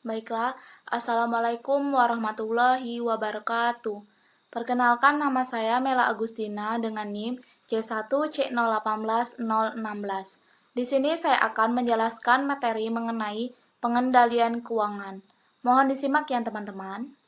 Baiklah, Assalamualaikum warahmatullahi wabarakatuh. Perkenalkan nama saya Mela Agustina dengan NIM J1C081016. Di sini saya akan menjelaskan materi mengenai pengendalian keuangan. Mohon disimak ya teman-teman.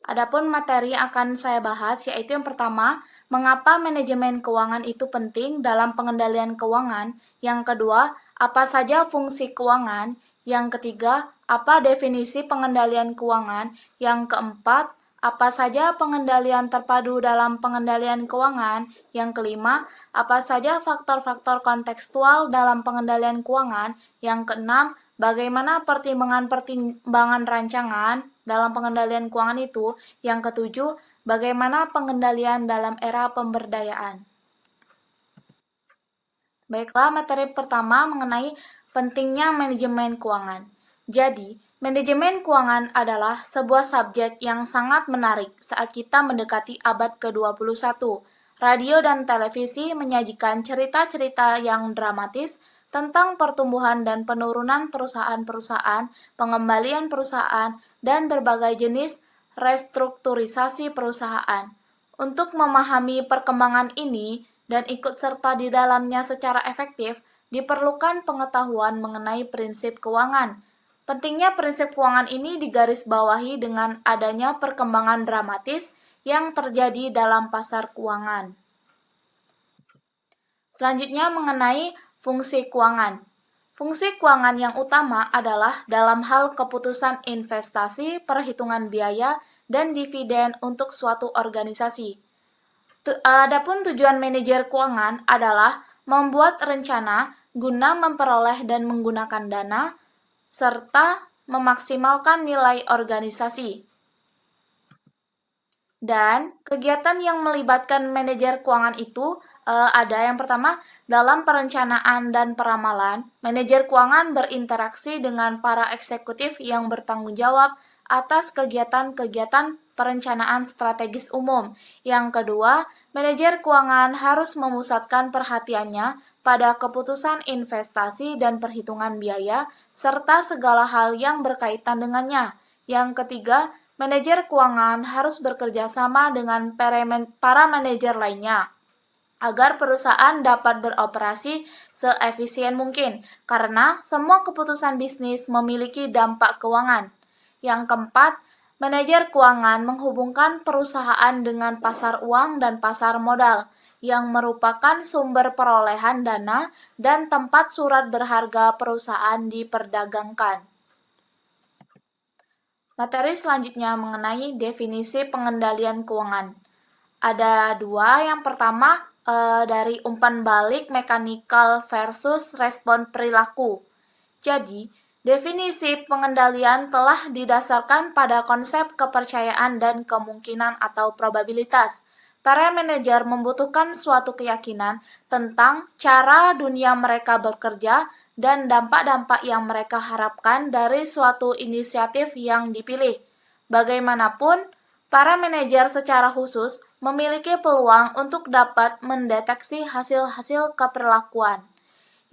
Adapun materi yang akan saya bahas yaitu yang pertama, mengapa manajemen keuangan itu penting dalam pengendalian keuangan. Yang kedua, apa saja fungsi keuangan. Yang ketiga, apa definisi pengendalian keuangan. Yang keempat, apa saja pengendalian terpadu dalam pengendalian keuangan. Yang kelima, apa saja faktor-faktor kontekstual dalam pengendalian keuangan. Yang keenam, bagaimana pertimbangan rancangan dalam pengendalian keuangan itu. Yang ketujuh, bagaimana pengendalian dalam era pemberdayaan. Baiklah, materi pertama mengenai pentingnya manajemen keuangan. Jadi, manajemen keuangan adalah sebuah subjek yang sangat menarik saat kita mendekati abad ke-21. Radio dan televisi menyajikan cerita-cerita yang dramatis tentang pertumbuhan dan penurunan perusahaan-perusahaan, pengembalian perusahaan, dan berbagai jenis restrukturisasi perusahaan. Untuk memahami perkembangan ini dan ikut serta di dalamnya secara efektif, diperlukan pengetahuan mengenai prinsip keuangan. Pentingnya prinsip keuangan ini digarisbawahi dengan adanya perkembangan dramatis yang terjadi dalam pasar keuangan. Selanjutnya mengenai fungsi keuangan. Fungsi keuangan yang utama adalah dalam hal keputusan investasi, perhitungan biaya, dan dividen untuk suatu organisasi. Adapun tujuan manajer keuangan adalah membuat rencana guna memperoleh dan menggunakan dana, serta memaksimalkan nilai organisasi. Dan kegiatan yang melibatkan manajer keuangan itu ada yang pertama, dalam perencanaan dan peramalan, manajer keuangan berinteraksi dengan para eksekutif yang bertanggung jawab atas kegiatan-kegiatan perencanaan strategis umum. Yang kedua, manajer keuangan harus memusatkan perhatiannya pada keputusan investasi dan perhitungan biaya, serta segala hal yang berkaitan dengannya. Yang ketiga, manajer keuangan harus bekerja sama dengan para manajer lainnya agar perusahaan dapat beroperasi seefisien mungkin, karena semua keputusan bisnis memiliki dampak keuangan. Yang keempat, manajer keuangan menghubungkan perusahaan dengan pasar uang dan pasar modal, yang merupakan sumber perolehan dana dan tempat surat berharga perusahaan diperdagangkan. Materi selanjutnya mengenai definisi pengendalian keuangan. Ada dua, yang pertama dari umpan balik mekanikal versus respon perilaku. Jadi, definisi pengendalian telah didasarkan pada konsep kepercayaan dan kemungkinan atau probabilitas. Para manajer membutuhkan suatu keyakinan tentang cara dunia mereka bekerja dan dampak-dampak yang mereka harapkan dari suatu inisiatif yang dipilih. Bagaimanapun, para manajer secara khusus memiliki peluang untuk dapat mendeteksi hasil-hasil keperlakuan.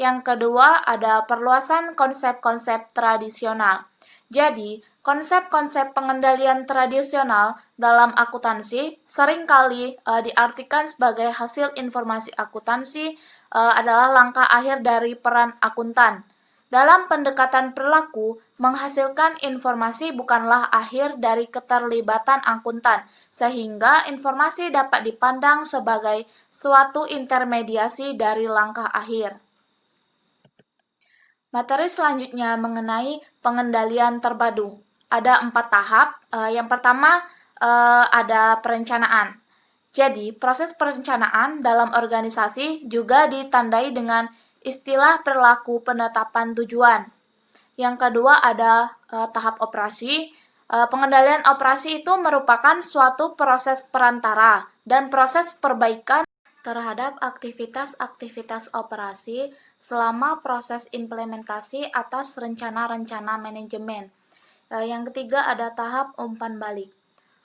Yang kedua, ada perluasan konsep-konsep tradisional. Jadi, konsep-konsep pengendalian tradisional dalam akuntansi seringkali diartikan sebagai hasil informasi akuntansi adalah langkah akhir dari peran akuntan. Dalam pendekatan perilaku, menghasilkan informasi bukanlah akhir dari keterlibatan akuntan, sehingga informasi dapat dipandang sebagai suatu intermediasi dari langkah akhir. Materi selanjutnya mengenai pengendalian terpadu. Ada 4 tahap. Yang pertama ada perencanaan. Jadi, proses perencanaan dalam organisasi juga ditandai dengan istilah perilaku penetapan tujuan. Yang kedua ada tahap operasi. Pengendalian operasi itu merupakan suatu proses perantara dan proses perbaikan terhadap aktivitas-aktivitas operasi selama proses implementasi atas rencana-rencana manajemen. Yang ketiga ada tahap umpan balik.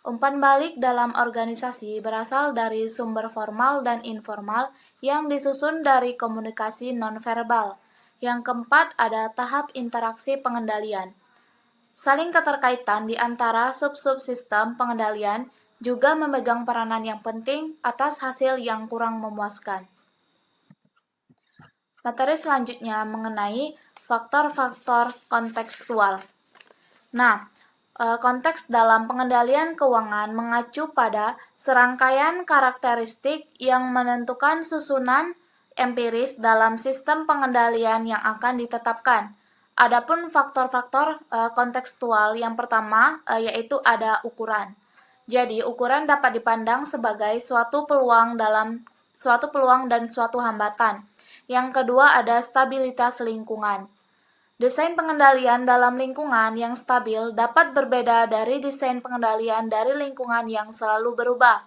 Umpan balik dalam organisasi berasal dari sumber formal dan informal yang disusun dari komunikasi nonverbal. Yang keempat ada tahap interaksi pengendalian. Saling keterkaitan di antara sub-subsistem pengendalian juga memegang peranan yang penting atas hasil yang kurang memuaskan. Materi selanjutnya mengenai faktor-faktor kontekstual. Nah, konteks dalam pengendalian keuangan mengacu pada serangkaian karakteristik yang menentukan susunan empiris dalam sistem pengendalian yang akan ditetapkan. Adapun faktor-faktor kontekstual yang pertama yaitu ada ukuran. Jadi, ukuran dapat dipandang sebagai suatu peluang dan suatu hambatan. Yang kedua ada stabilitas lingkungan. Desain pengendalian dalam lingkungan yang stabil dapat berbeda dari desain pengendalian dari lingkungan yang selalu berubah.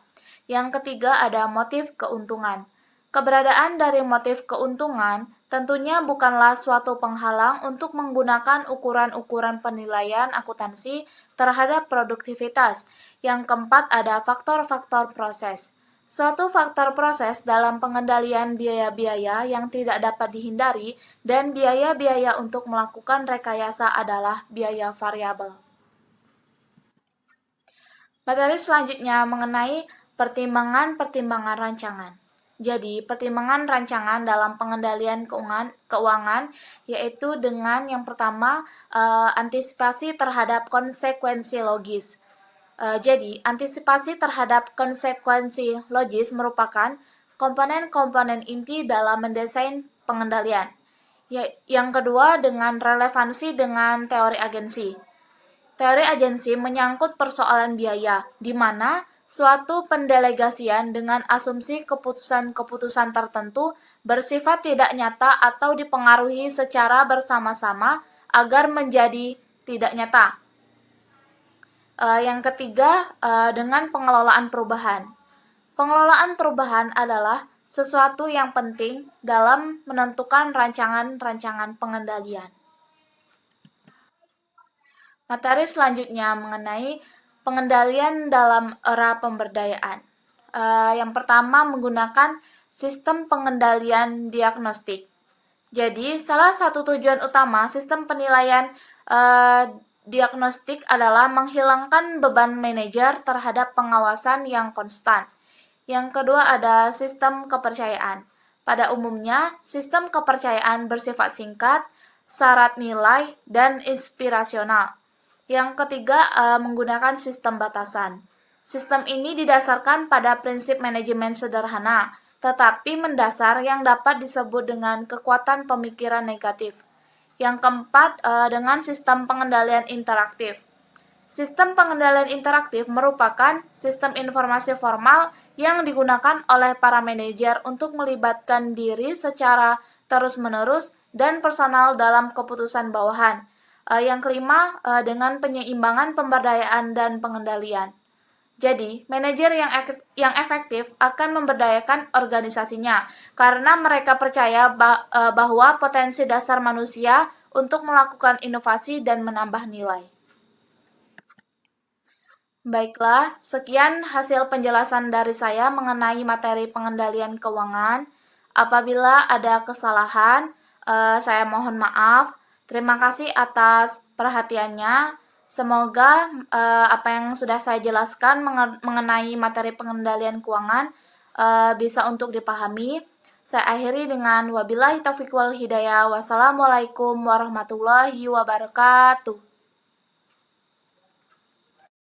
Yang ketiga ada motif keuntungan. Keberadaan dari motif keuntungan tentunya bukanlah suatu penghalang untuk menggunakan ukuran-ukuran penilaian akuntansi terhadap produktivitas. Yang keempat ada faktor-faktor proses. Suatu faktor proses dalam pengendalian biaya-biaya yang tidak dapat dihindari dan biaya-biaya untuk melakukan rekayasa adalah biaya variabel. Materi selanjutnya mengenai pertimbangan-pertimbangan rancangan. Jadi, pertimbangan rancangan dalam pengendalian keuangan yaitu dengan yang pertama antisipasi terhadap konsekuensi logis. Jadi, antisipasi terhadap konsekuensi logis merupakan komponen-komponen inti dalam mendesain pengendalian. Yang kedua, dengan relevansi dengan teori agensi. Teori agensi menyangkut persoalan biaya, di mana suatu pendelegasian dengan asumsi keputusan-keputusan tertentu bersifat tidak nyata atau dipengaruhi secara bersama-sama agar menjadi tidak nyata. Yang ketiga, dengan pengelolaan perubahan. Pengelolaan perubahan adalah sesuatu yang penting dalam menentukan rancangan-rancangan pengendalian. Materi selanjutnya mengenai pengendalian dalam era pemberdayaan. Yang pertama menggunakan sistem pengendalian diagnostik. Jadi, salah satu tujuan utama sistem penilaian diagnostik adalah menghilangkan beban manajer terhadap pengawasan yang konstan. Yang kedua ada sistem kepercayaan. Pada umumnya, sistem kepercayaan bersifat singkat, syarat nilai, dan inspirasional. Yang ketiga, menggunakan sistem batasan. Sistem ini didasarkan pada prinsip manajemen sederhana, tetapi mendasar yang dapat disebut dengan kekuatan pemikiran negatif. Yang keempat, dengan sistem pengendalian interaktif. Sistem pengendalian interaktif merupakan sistem informasi formal yang digunakan oleh para manajer untuk melibatkan diri secara terus-menerus dan personal dalam keputusan bawahan. Yang kelima, dengan penyeimbang pemberdayaan dan pengendalian. Jadi, manajer yang efektif akan memberdayakan organisasinya karena mereka percaya bahwa potensi dasar manusia untuk melakukan inovasi dan menambah nilai. Baiklah, sekian hasil penjelasan dari saya mengenai materi pengendalian keuangan. Apabila ada kesalahan, saya mohon maaf. Terima kasih atas perhatiannya. Semoga apa yang sudah saya jelaskan mengenai materi pengendalian keuangan bisa untuk dipahami. Saya akhiri dengan wabillahi taufiq wal hidayah. Wassalamualaikum warahmatullahi wabarakatuh.